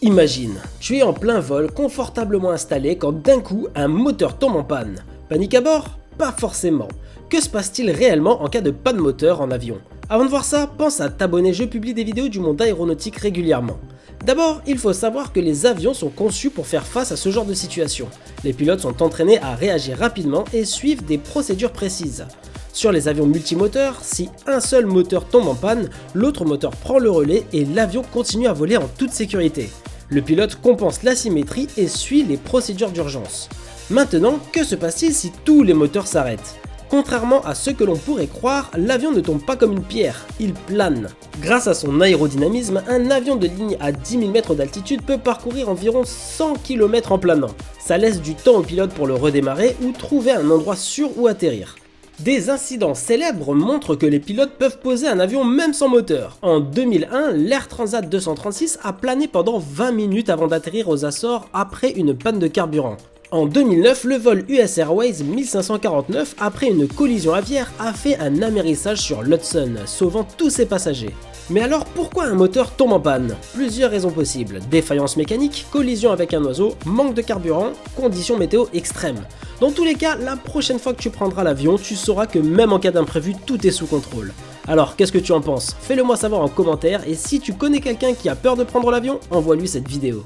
Imagine, tu es en plein vol, confortablement installé quand d'un coup un moteur tombe en panne. Panique à bord? Pas forcément. Que se passe-t-il réellement en cas de panne moteur en avion? Avant de voir ça, pense à t'abonner, je publie des vidéos du monde aéronautique régulièrement. D'abord, il faut savoir que les avions sont conçus pour faire face à ce genre de situation. Les pilotes sont entraînés à réagir rapidement et suivent des procédures précises. Sur les avions multimoteurs, si un seul moteur tombe en panne, l'autre moteur prend le relais et l'avion continue à voler en toute sécurité. Le pilote compense l'asymétrie et suit les procédures d'urgence. Maintenant, que se passe-t-il si tous les moteurs s'arrêtent? Contrairement à ce que l'on pourrait croire, l'avion ne tombe pas comme une pierre, il plane. Grâce à son aérodynamisme, un avion de ligne à 10 000 mètres d'altitude peut parcourir environ 100 km en planant. Ça laisse du temps au pilote pour le redémarrer ou trouver un endroit sûr où atterrir. Des incidents célèbres montrent que les pilotes peuvent poser un avion même sans moteur. En 2001, l'Air Transat 236 a plané pendant 20 minutes avant d'atterrir aux Açores après une panne de carburant. En 2009, le vol US Airways 1549, après une collision aviaire, a fait un amérissage sur l'Hudson, sauvant tous ses passagers. Mais alors pourquoi un moteur tombe en panne? Plusieurs raisons possibles. Défaillance mécanique, collision avec un oiseau, manque de carburant, conditions météo extrêmes. Dans tous les cas, la prochaine fois que tu prendras l'avion, tu sauras que même en cas d'imprévu, tout est sous contrôle. Alors qu'est-ce que tu en penses? Fais-le moi savoir en commentaire et si tu connais quelqu'un qui a peur de prendre l'avion, envoie-lui cette vidéo.